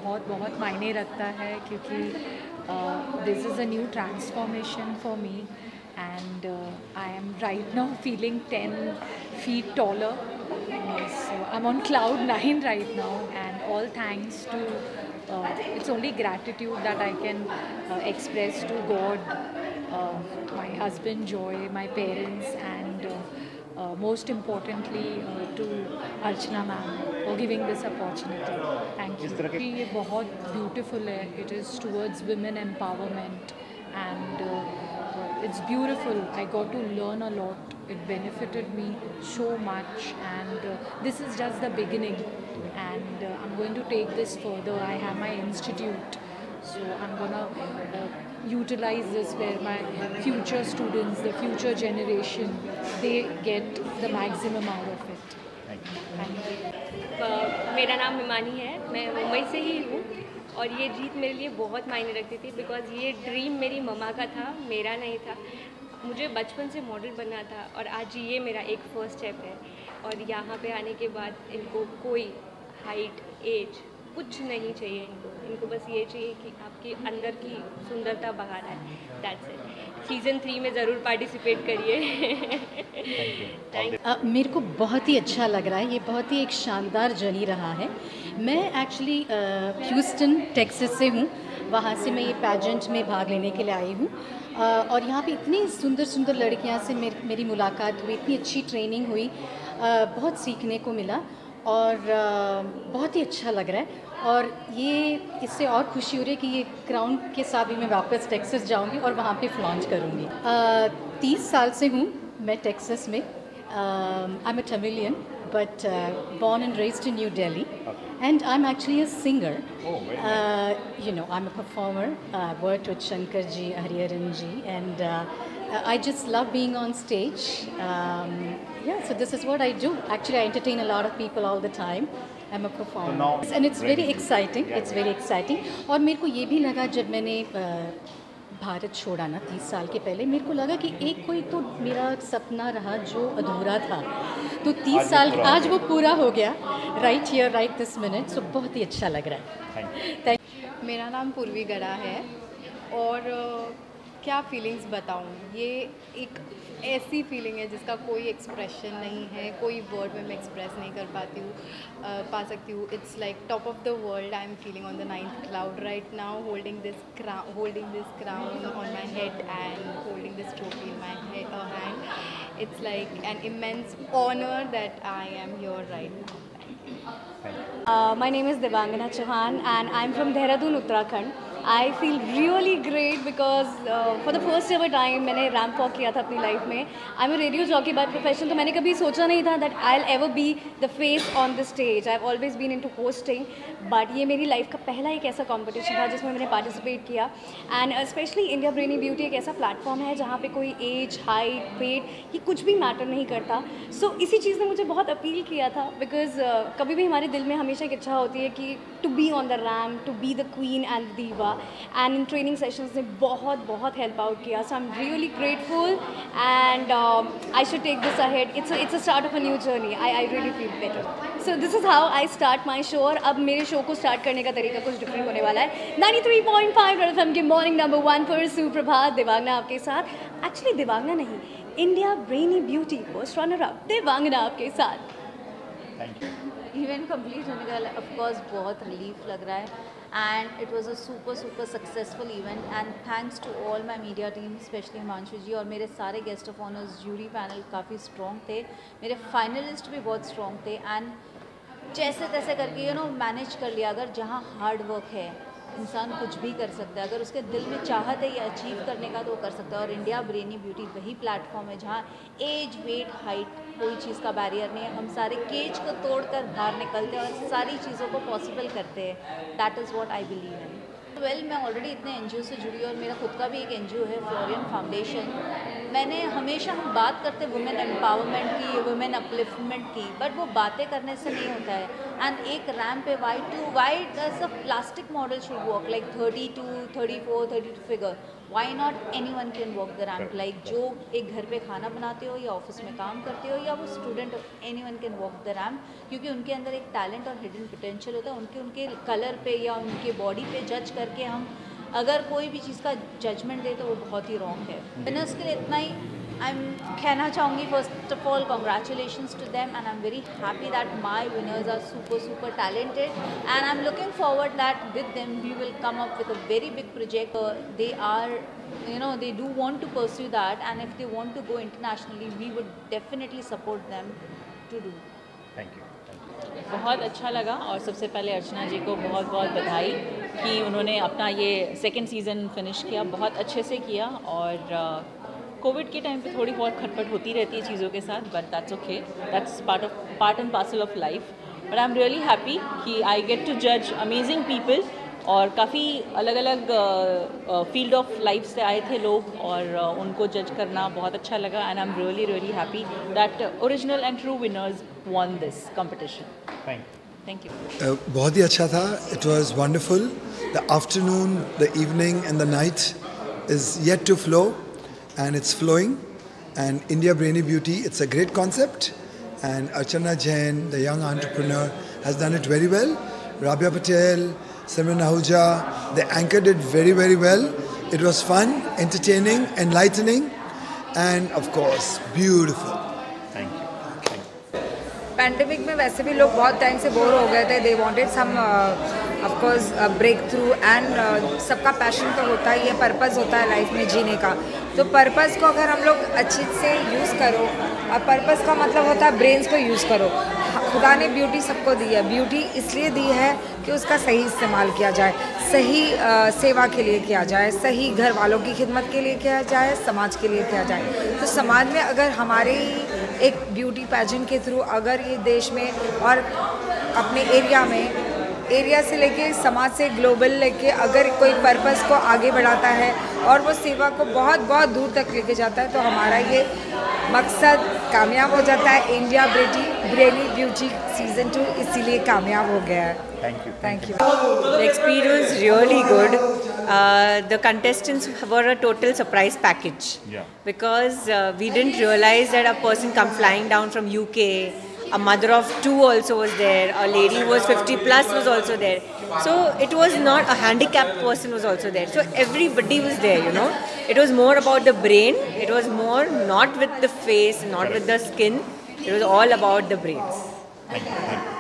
बहुत बहुत मायने रखता है, क्योंकि this is a new transformation for me and I am right now feeling 10 feet taller. So I'm on cloud 9 right now, and all thanks to it's only gratitude that I can express to God, my husband Joy, my parents, and most importantly to Archana ma'am for giving this opportunity. Thank you. ये बहुत beautiful है. It is towards women empowerment, and it's beautiful. I got to learn a lot. It benefited me so much, and this is just the beginning, and I'm going to take this further. I have my institute, so I'm gonna utilize this where my future students, the future generation, they get the maximum out of it. Thank you. मेरा नाम हिमानी है, मैं मुंबई से ही हूँ और ये जीत मेरे लिए बहुत मायने रखती थी बिकॉज़ ये ड्रीम मेरी मम्मा का था, मेरा नहीं था। मुझे बचपन से मॉडल बनना था और आज ये मेरा एक फर्स्ट स्टेप है। और यहाँ पे आने के बाद इनको कोई हाइट, एज कुछ नहीं चाहिए इनको बस ये चाहिए कि आपके अंदर की सुंदरता बाहर आए। That's it. सीज़न 3 में ज़रूर पार्टिसिपेट करिए। मेरे को बहुत ही अच्छा लग रहा है, ये बहुत ही एक शानदार जर्नी रहा है। मैं एक्चुअली ह्यूस्टन टेक्सास से हूँ, वहाँ से मैं ये पैजेंट में भाग लेने के लिए आई हूँ और यहाँ पे इतनी सुंदर सुंदर लड़कियाँ से मेरी मुलाकात हुई, इतनी अच्छी ट्रेनिंग हुई, बहुत सीखने को मिला और बहुत ही अच्छा लग रहा है। और ये इससे और खुशी हो रही है कि ये क्राउन के साथ भी मैं वापस टेक्सास जाऊँगी और वहाँ पे फ्लॉन्च करूँगी। 30 साल से हूँ मैं टेक्सास में। I'm a Tamilian, but born and raised in New Delhi. And I'm actually a singer. Oh, very nice. You know, I'm a performer. I worked with Shankar ji, Hariharan ji, and I just love being on stage. Yeah, so this is what I do. Actually, I entertain a lot of people all the time. I'm a performer. And it's very exciting. It's very exciting. और मेरे को ये भी लगा जब मैंने भारत छोड़ा ना 30 साल के पहले, मेरे को लगा कि एक कोई तो मेरा सपना रहा जो अधूरा था, तो 30 साल आज वो पूरा हो गया, right here right this minute. So बहुत ही अच्छा लग रहा है। मेरा नाम पूर्वी गड़ा है और क्या फीलिंग्स बताऊँ, ये एक ऐसी फीलिंग है जिसका कोई एक्सप्रेशन नहीं है, कोई वर्ड में मैं एक्सप्रेस नहीं कर पा सकती हूँ। It's like top of the world. I am feeling on the 9th cloud right now, holding this crown on my head and holding this trophy in my hand. It's like an immense honour that I am here right now. My name is Devangana Chauhan and I'm from Dehradun, Uttarakhand. I feel really great because for the first ever time मैंने ramp walk किया था अपनी life में। I'm a radio jockey by profession, तो मैंने कभी सोचा नहीं था that I'll ever be the face on the stage. I've always been into hosting, but ये मेरी लाइफ का पहला एक ऐसा competition था जिसमें मैंने पार्टिसिपेट किया। And specially India brainy beauty एक ऐसा प्लेटफॉर्म है जहाँ पे कोई एज, हाइट, वेट ये कुछ भी मैटर नहीं करता। सो इसी चीज़ ने मुझे बहुत अपील किया था बिकॉज कभी भी हमारे दिल में हमेशा एक इच्छा होती है कि to be on the ramp, to be the queen and diva. And इन ट्रेनिंग सेशंस ने बहुत हेल्प आउट किया। So I am really grateful and I should take this ahead. It's a start of a new journey. I really feel better. So this is how I start my show. और अब मेरे show को start करने का तरीका कुछ different होने वाला है। 93.5 रेड एफएम के मॉर्निंग नंबर 1 पर सुप्रभात, देवांगना आपके साथ। एक्चुअली देवांगना नहीं, India brainy beauty first runner up Devangana आपके साथ। Thank you. इवेंट कंप्लीट होने का ऑफकोर्स बहुत रिलीफ लग रहा है and it was a super successful event and thanks to all my media team, specially Himanshu ji और मेरे सारे guest of honours. Jury panel काफ़ी स्ट्रॉन्ग थे, मेरे फाइनलिस्ट भी बहुत स्ट्रॉन्ग थे एंड जैसे तैसे करके मैनेज कर लिया। अगर जहाँ हार्ड वर्क है इंसान कुछ भी कर सकता है, अगर उसके दिल में चाहत है ये अचीव करने का तो वो कर सकता है। और इंडिया ब्रेनी ब्यूटी वही प्लेटफॉर्म है जहाँ एज, वेट, हाइट कोई चीज़ का बैरियर नहीं है। हम सारे केज को तोड़कर बाहर निकलते हैं और सारी चीज़ों को पॉसिबल करते हैं। That is what I believe in. मैं ऑलरेडी इतने एनजीओ से जुड़ी और मेरा खुद का भी एक एनजीओ है, फ्लोरियन फाउंडेशन। मैंने हमेशा हम बात करते वुमेन एम्पावरमेंट की, वुमेन अपलिफ्टमेंट की, बट वो बातें करने से नहीं होता है। एंड एक रैम्प पे why does a plastic model should work like 32, 34, 32 figure. Why not any one can walk the ramp, like जो एक घर पे खाना बनाते हो या ऑफिस में काम करते हो या वो student, any one can walk the ramp, क्योंकि उनके अंदर एक टैलेंट और हिडन पोटेंशियल होता है। उनके कलर पे या उनके बॉडी पे जज करके हम अगर कोई भी चीज़ का जजमेंट दे तो वो बहुत ही रॉन्ग है। विनर्स के लिए इतना ही कहना चाहूँगी, first of all congratulations to them, and I am very happy that my winners are super talented, and I'm looking forward that with them we will come up with a very big project. They are, they do want to pursue that, and if they want to go internationally, we would definitely support them to do. Thank you. बहुत अच्छा लगा, और सबसे पहले अर्चना जी को बहुत बहुत बधाई कि उन्होंने अपना ये सेकंड सीज़न फिनिश किया, बहुत अच्छे से किया। और कोविड के टाइम पे थोड़ी बहुत खटपट होती रहती है चीज़ों के साथ, but that's okay, that's part and parcel of life. But I am really happy कि आई गेट टू जज अमेजिंग पीपल, और काफ़ी अलग अलग फील्ड ऑफ लाइफ से आए थे लोग, और उनको जज करना बहुत अच्छा लगा। And I am really happy that original and true winners won this competition. Thank you. बहुत ही अच्छा था. It was wonderful. The afternoon, the evening and the night is yet to flow, and it's flowing. And India Brainy Beauty, it's a great concept, and Archana Jain, the young entrepreneur, has done it very well. Rabia Patel, Simran Ahuja, they anchored it very well. It was fun, entertaining, enlightening, and of course beautiful. Thank you. Pandemic में वैसे भी लोग बहुत time से bore हो गए थे. They wanted some of course breakthrough, and सबका पैशन तो होता ही है, पर्पस होता है लाइफ में जीने का. तो पर्पस को अगर हम लोग अच्छे से यूज़ करो, और पर्पस का मतलब होता है ब्रेन्स को यूज़ करो. खुदा ने ब्यूटी सबको दी है. ब्यूटी इसलिए दी है कि उसका सही इस्तेमाल किया जाए, सही सेवा के लिए किया जाए, सही घर वालों की खिदमत के लिए किया जाए, समाज के लिए किया जाए. तो समाज में अगर हमारे एक ब्यूटी पैजेंट के थ्रू अगर ये देश में और अपने एरिया से लेके समाज से ग्लोबल लेके अगर कोई पर्पस को आगे बढ़ाता है और वो सेवा को बहुत बहुत दूर तक लेके जाता है, तो हमारा ये मकसद कामयाब हो जाता है. इंडिया ब्रेनी ब्यूटी सीज़न 2 इसीलिए कामयाब हो गया है. Thank you. The experience was really good. The contestants were a total surprise package. Yeah. Because we didn't realize that a person come flying down from UK. A mother of 2 also was there. A lady who was 50 plus was also there. So it was not a handicapped person was also there. So everybody was there, It was more about the brain. It was more not with the face, not with the skin. It was all about the brains. Thank you.